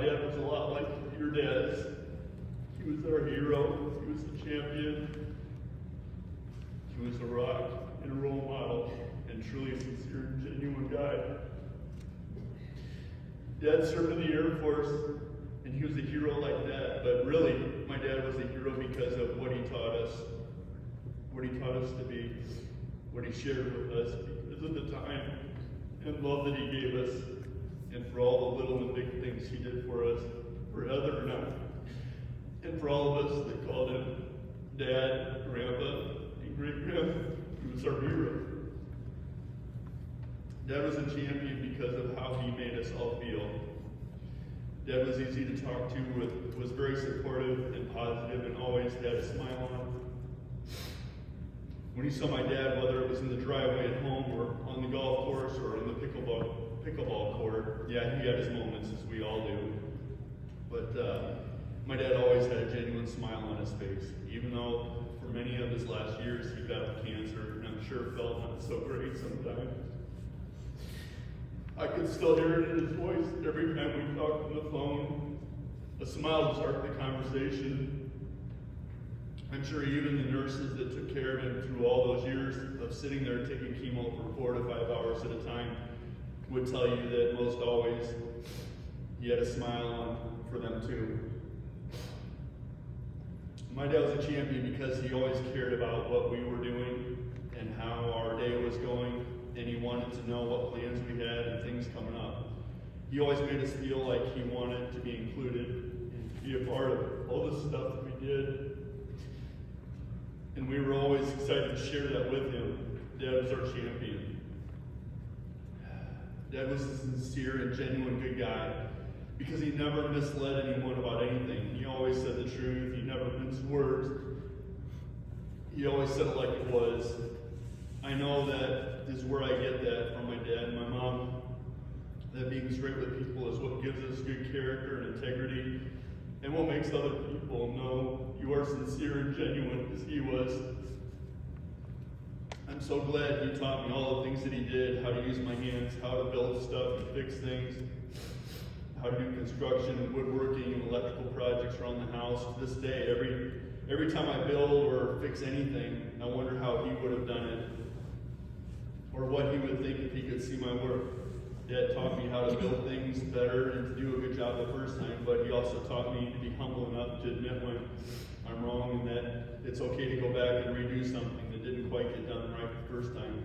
dad was a lot like your dad's. He was our hero. He was the champion. He was a rock and a role model, and truly a sincere and genuine guy. Dad served in the Air Force, and he was a hero like that. But really, my dad was a hero because of what he taught us to be, what he shared with us, because of the time and love that he gave us, and for all the little and big things he did for us, for Heather and I, and for all of us that called him Dad, Grandpa, and Great-Grandpa. He was our hero. Dad was a champion because of how he made us all feel. Dad was easy to talk to, was very supportive and positive, and always had a smile on him. When you saw my dad, whether it was in the driveway at home or on the golf course or in the pickleball court, yeah, he had his moments, as we all do. But my dad always had a genuine smile on his face, even though for many of his last years he battled cancer, and I'm sure felt not so great sometimes. I could still hear it in his voice every time we talked on the phone, a smile to start the conversation. I'm sure even the nurses that took care of him through all those years of sitting there taking chemo for 4 to 5 hours at a time would tell you that most always he had a smile on for them too. My dad was a champion because he always cared about what we were doing and how our day was going, and he wanted to know what plans we had and things coming up. He always made us feel like he wanted to be included and to be a part of all the stuff that we did. And we were always excited to share that with him. Dad was our champion. Dad was a sincere and genuine good guy because he never misled anyone about anything. He always said the truth. He never minced words. He always said it like it was. I know that is where I get that from my dad and my mom. That being straight with people is what gives us good character and integrity, and what makes other people know you are sincere and genuine, as he was. I'm so glad he taught me all the things that he did, how to use my hands, how to build stuff and fix things, how to do construction and woodworking and electrical projects around the house. To this day, every time I build or fix anything, I wonder how he would have done it, or what he would think if he could see my work. Dad taught me how to build things better and to do a good job the first time, but he also taught me to be humble enough to admit when I'm wrong and that it's okay to go back and redo something that didn't quite get done right the first time.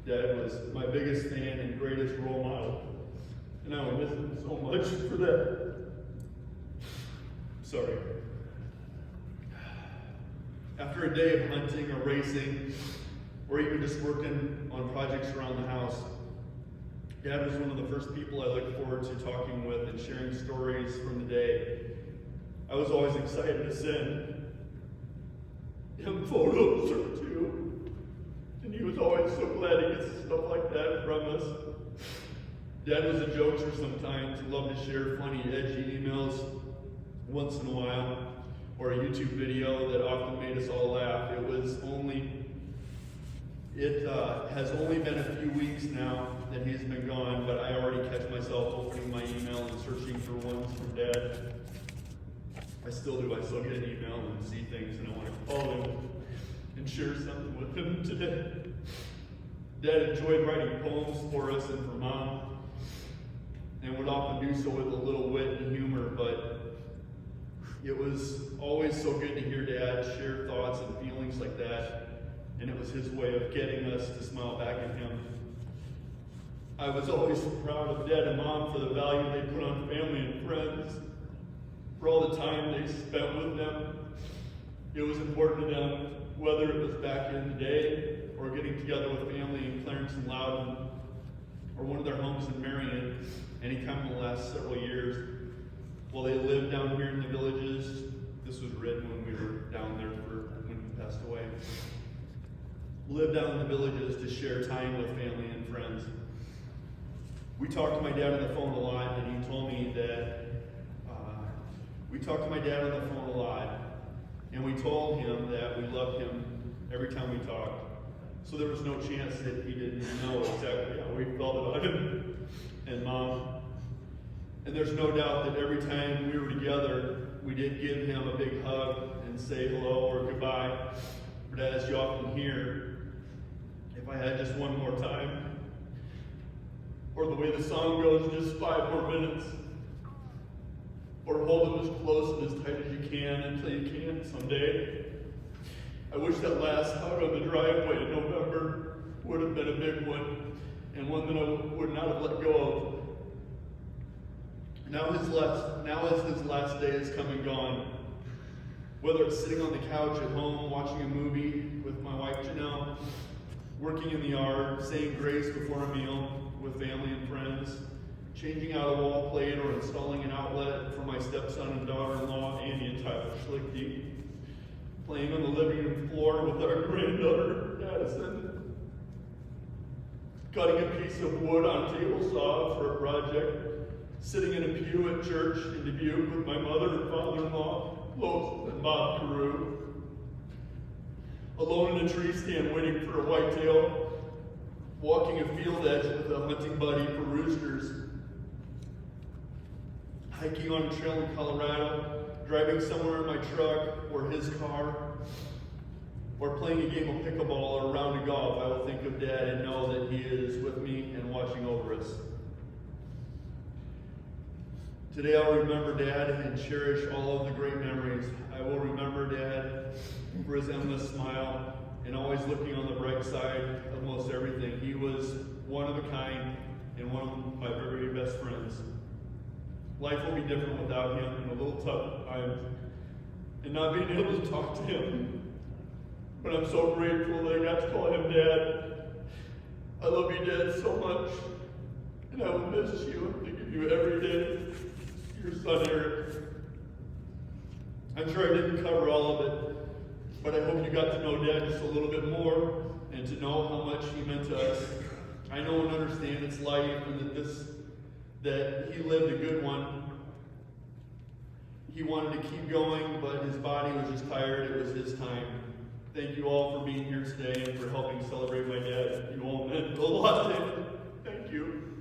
Dad was my biggest fan and greatest role model, and I will miss him so much for that. Sorry. After a day of hunting or racing, or even just working on projects around the house, Dad was one of the first people I looked forward to talking with and sharing stories from the day. I was always excited to send him photos or two, and he was always so glad to get stuff like that from us. Dad was a jokester sometimes. He loved to share funny, edgy emails once in a while, or a YouTube video that often made us all laugh. It has only been a few weeks now that he's been gone, but I already catch myself opening my email and searching for ones from Dad. I still do. I still get an email and see things, and I want to call him and share something with him today. Dad enjoyed writing poems for us and for Mom, and would often do so with a little wit and humor, but it was always so good to hear Dad share thoughts and feelings like that. And it was his way of getting us to smile back at him. I was always so proud of Dad and Mom for the value they put on family and friends, for all the time they spent with them. It was important to them, whether it was back in the day or getting together with family in Clarence and Loudon, or one of their homes in Marion, anytime in the last several years. While they lived down here in the villages, this was written when we were down there when he passed away. Lived down in the villages to share time with family and friends. We talked to my dad on the phone a lot, and he told me that we told him that we loved him every time we talked. So there was no chance that he didn't know exactly how we felt about him and Mom. And there's no doubt that every time we were together, we did give him a big hug and say hello or goodbye. But as you often hear, if I had just one more time, or the way the song goes, just 5 more minutes, or hold him as close and as tight as you can until you can't someday. I wish that last hug on the driveway in November would have been a big one, and one that I would not have let go of. Now as his last day has come and gone, whether it's sitting on the couch at home watching a movie with my wife Janell, working in the yard, saying grace before a meal with family and friends, changing out a wall plate or installing an outlet for my stepson and daughter-in-law, Andy and Tyler Schlichty, playing on the living room floor with our granddaughter, Addison, cutting a piece of wood on a table saw for a project, sitting in a pew at church in Dubuque with my mother and father-in-law, Lois and Bob Carew, alone in a tree stand waiting for a whitetail, walking a field edge with a hunting buddy for roosters, hiking on a trail in Colorado, driving somewhere in my truck or his car, or playing a game of pickleball or a round of golf, I will think of Dad and know that he is with me and watching over us. Today I'll remember Dad and cherish all of the great memories. I will remember Dad for his endless smile and always looking on the bright side of most everything. He was one of a kind and one of my very best friends. Life will be different without him and a little tough at times, and not being able to talk to him. But I'm so grateful that I got to call him Dad. I love you, Dad, so much, and I will miss you and think of you every day. Your son, Eric. I'm sure I didn't cover all of it, but I hope you got to know Dad just a little bit more and to know how much he meant to us. I know and understand it's life and that he lived a good one. He wanted to keep going, but his body was just tired. It was his time. Thank you all for being here today and for helping celebrate my dad. You all meant a lot to him. Thank you.